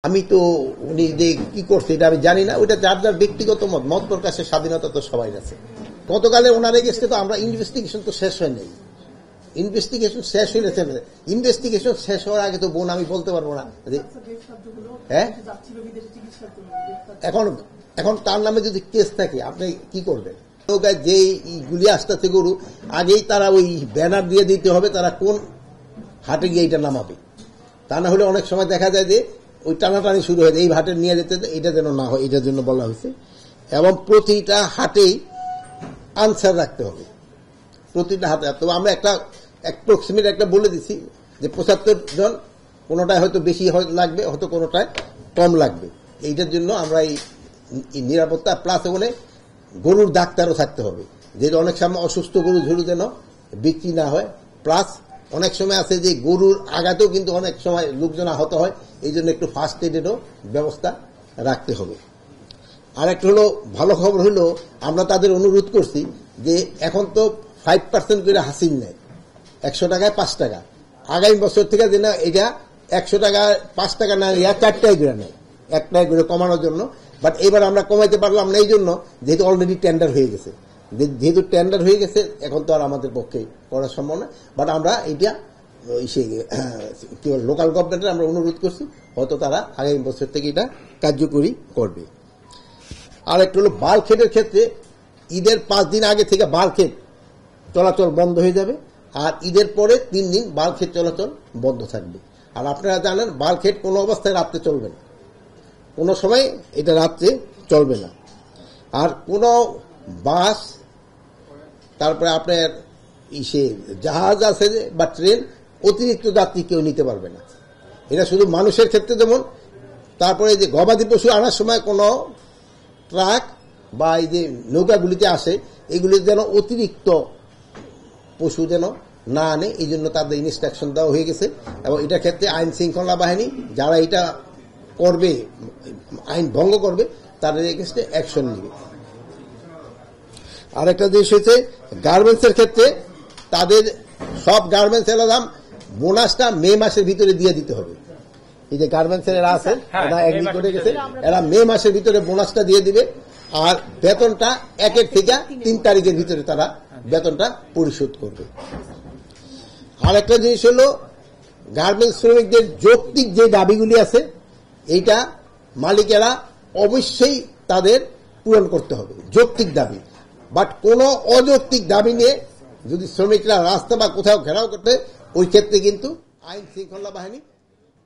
আমি তো উনি যে কি করছে এটা আমি জানি না, ওইটা যার যার ব্যক্তিগত মত, মত প্রকাশের স্বাধীনতা তো সবাই আছে। গতকালে ওনার এগেস্টে তো আমরা ইনভেস্টিগেশন তো শেষ হয় নাই, ইনভেস্টিগেশন শেষ হয়েছে। ইনভেস্টিগেশন শেষ হওয়ার আগে তো বোন আমি বলতে পারবো না। হ্যাঁ, এখন এখন তার নামে যদি কেস থাকে আপনি কি করবেন? যে গুলি আসতেছে গরু, আগেই তারা ওই ব্যানার দিয়ে দিতে হবে তারা কোন হাটে গিয়ে এটা নামাবে। তা না হলে অনেক সময় দেখা যায় যে ওই টানাটানি শুরু হয়ে যায়, এই হাটে নিয়ে যেতে, এটা যেন না হয়, এটার জন্য বলা হয়েছে। এবং প্রতিটা হাটেই আনসার রাখতে হবে, প্রতিটা হাতে। তো আমরা একটা অ্যাপ্রক্সিমেট একটা বলে দিচ্ছি যে 75 জন, কোনোটায় হয়তো বেশি লাগবে, হয়তো কোনোটায় কম লাগবে। এইটার জন্য আমরা এই নিরাপত্তা প্লাস ওখানে গরুর ডাক্তারও থাকতে হবে, যেটা অনেক সময় অসুস্থ গরু ঝুড়ু যেন বিক্রি না হয়। প্লাস অনেক সময় আছে যে গরুর আঘাতেও কিন্তু অনেক সময় লোকজন আহত হয়, এই জন্য একটু ফার্স্ট এডেরও ব্যবস্থা রাখতে হবে। আর একটা হলো ভালো খবর হলো, আমরা তাদের অনুরোধ করছি যে এখন তো 5% করে হাসিল নেয়, 100 টাকায় 5 টাকা। আগামী বছর থেকে যেন এটা 100 টাকা 5 টাকা না, 4 টাকা করে নেয়, 1 টাকা করে কমানোর জন্য। বাট এবার আমরা কমাইতে পারলাম না, এই জন্য যেহেতু অলরেডি টেন্ডার হয়ে গেছে, যেহেতু টেন্ডার হয়ে গেছে এখন তো আর আমাদের পক্ষে করা সম্ভব না। বাট আমরা এটা লোকাল গভর্নমেন্টের আমরা অনুরোধ করছি, হয়তো তারা আগামী বছর থেকে এটা কার্যকরী করবে। আর একটা হলো বালখেটের ক্ষেত্রে ঈদের 5 দিন আগে থেকে বালখেট চলাচল বন্ধ হয়ে যাবে, আর ঈদের পরে 3 দিন বালখেট চলাচল বন্ধ থাকবে। আর আপনারা জানেন বালখেট কোনো অবস্থায় রাত্রে চলবে না, কোনো সময় এটা রাত্রে চলবে না। আর কোনো বাস, তারপরে আপনার জাহাজ আছে বা ট্রেন, অতিরিক্ত যাত্রী কেউ নিতে পারবে না। এটা শুধু মানুষের ক্ষেত্রে যেমন, তারপরে যে গবাদি পশু আনার সময় কোনো ট্রাক বা এই যে নৌকাগুলিতে আসে, এগুলি যেন অতিরিক্ত পশু যেন না আনে, এই জন্য তাদের ইনস্ট্রাকশন দেওয়া হয়ে গেছে। এবং এটার ক্ষেত্রে আইন শৃঙ্খলা বাহিনী যারা এটা করবে, আইন ভঙ্গ করবে, তাদের এগেইনস্টে অ্যাকশন নেবে। আরেকটা জিনিস হচ্ছে গার্মেন্টসের ক্ষেত্রে তাদের সব গার্মেন্টস এলাম বোনাসটা মে মাসের ভিতরে দিয়ে দিতে হবে। এই যে গার্মেন্টসের এরা আছে, এরা এগ্রি করে গেছে, এরা মে মাসের ভিতরে বোনাসটা দিয়ে দিবে। আর বেতনটা 1 থেকে 3 তারিখের ভিতরে তারা বেতনটা পরিশোধ করবে। আরেকটা জিনিস হলো গার্মেন্টস শ্রমিকদের যৌক্তিক যে দাবিগুলি আছে, এইটা মালিকেরা অবশ্যই তাদের পূরণ করতে হবে, যৌক্তিক দাবি। বাট কোন অযৌক্তিক দাবি নিয়ে যদি শ্রমিকরা রাস্তা বা কোথাও ঘেরাও করতে, ওই ক্ষেত্রে কিন্তু আইন শৃঙ্খলা বাহিনী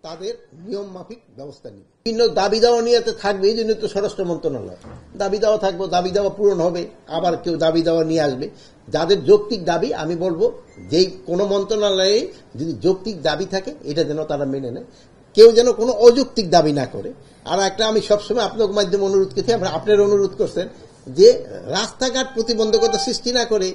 তাদের নিয়ম মাফিক ব্যবস্থা নিবে। বিভিন্ন দাবি দাওয়া নিয়ে থাকবে, এই জন্য তো স্বরাষ্ট্র মন্ত্রণালয় দাবি দাওয়া থাকবে, দাবি দাওয়া পূরণ হবে, আবার কেউ দাবি দাওয়া নিয়ে আসবে। যাদের যৌক্তিক দাবি, আমি বলবো যেই কোনো মন্ত্রণালয়ে যদি যৌক্তিক দাবি থাকে, এটা যেন তারা মেনে নেয়, কেউ যেন কোনো অযৌক্তিক দাবি না করে। আর একটা আমি সবসময় আপনার মাধ্যমে অনুরোধ করছি, আপনার অনুরোধ করছেন যে রাস্তাঘাট প্রতিবন্ধকতা সৃষ্টি না করে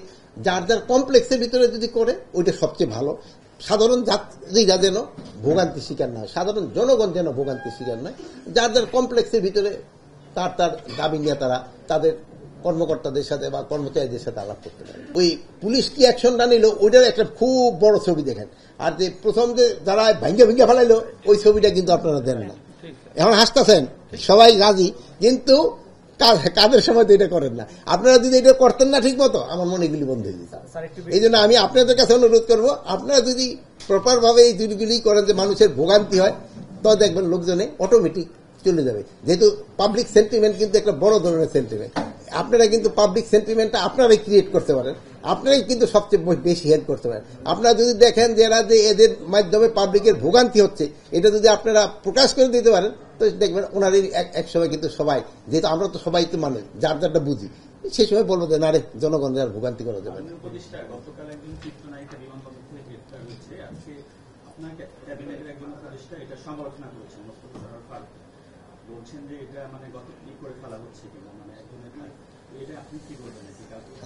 যার যার কমপ্লেক্সের ভিতরে যদি করে, ওইটা সবচেয়ে ভালো। সাধারণ যাত্রীরা যেন ভোগান্তি শিকার না হয়, সাধারণ জনগণ যেন ভোগান্তি শিকার নয়। যার যার কমপ্লেক্সের ভিতরে তার তার দাবি নিয়ে তারা তাদের কর্মকর্তাদের সাথে বা কর্মচারীদের সাথে আলাপ করতে পারে। ওই পুলিশ কি অ্যাকশনটা নিল, ওইটার একটা খুব বড় ছবি দেখেন। আর যে প্রথম যে যারা ভাঙ্গে ভেঙ্গে ফেলাইলো, ওই ছবিটা কিন্তু আপনারা দেন না। এখন হাসতেছেন, সবাই রাজি, কিন্তু কাজের সময় তো এটা করেন না। আপনারা যদি এটা করতেন না ঠিক মতো, আমার মনে এগুলি বন্ধ হয়ে যেত। এই জন্য আমি আপনাদের কাছে অনুরোধ করবো, আপনারা যদি প্রপার ভাবে এই জিনিসগুলি করেন যে মানুষের ভোগান্তি হয়, তো দেখবেন লোকজনে অটোমেটিক চলে যাবে। যেহেতু পাবলিক সেন্টিমেন্ট কিন্তু একটা বড় ধরনের সেন্টিমেন্ট, আপনারা কিন্তু পাবলিক সেন্টিমেন্টটা আপনারাই ক্রিয়েট করতে পারেন, আপনারাই কিন্তু সবচেয়ে বেশি হেল্প করতে পারেন। আপনারা যদি দেখেন যে এরা যে এদের মাধ্যমে পাবলিকের ভোগান্তি হচ্ছে, এটা যদি আপনারা প্রকাশ করে দিতে পারেন, তো দেখবেন ওনারই এক সময় কিন্তু সবাই, যেহেতু আমরা তো সবাই তো মানুষ, যার যারটা বুঝি, সেই সময় বলবো যে না রে, জনগণের আর ভোগান্তি করা যাবে না।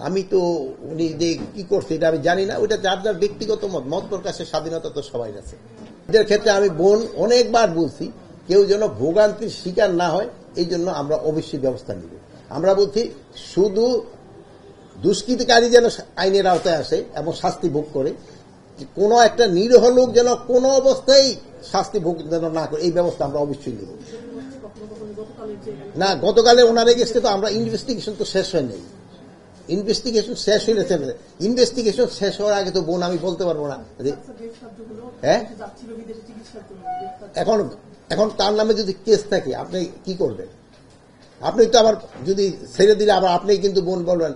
আমি তো উনি যে কি করছে এটা আমি জানি না, ওইটা যার যার ব্যক্তিগত মত, মত প্রকাশের স্বাধীনতা তো সবাই আছে। এদের ক্ষেত্রে আমি বোন অনেকবার বলছি, কেউ যেন ভোগান্তির শিকার না হয়, এই জন্য আমরা অবশ্যই ব্যবস্থা নিব। আমরা বলছি শুধু দুষ্কৃতিকারী যেন আইনের আওতায় আসে এবং শাস্তি ভোগ করে, কোনো একটা নিরীহ লোক যেন কোনো অবস্থায় শাস্তি ভোগ যেন না করে, এই ব্যবস্থা আমরা অবশ্যই নেব। না, গতকালে ওনার এগেস্টে তো আমরা ইনভেস্টিগেশন তো শেষ হয় নাই, ইনভেস্টিগেশন শেষ হইলে ইনভেস্টিগেশন শেষ হওয়ার আগে তো বোন আমি বলতে পারবো না। হ্যাঁ, এখন তার নামে যদি কেস থাকে আপনি কি করবেন? আপনি তো আবার যদি ছেড়ে দিলে আবার আপনি কিন্তু বোন বলবেন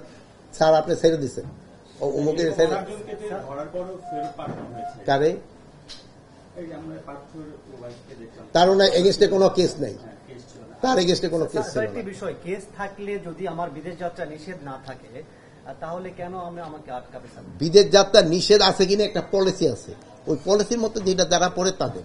স্যার আপনি ছেড়ে দিচ্ছেন অমুকের ছেড়ে কারে, তার এগেস্টে কোনো কেস নেই, তার এগেস্টে কোনো কেস ছিল না। বিষয় কেস থাকলে যদি আমার বিদেশ যাত্রা নিষেধ না থাকে তাহলে কেন আমাকে আটকাবে? বিদেশ যাত্রা নিষেধ আছে কিনা একটা পলিসি আছে, ওই পলিসির মতো যেটা যারা পড়ে তাদের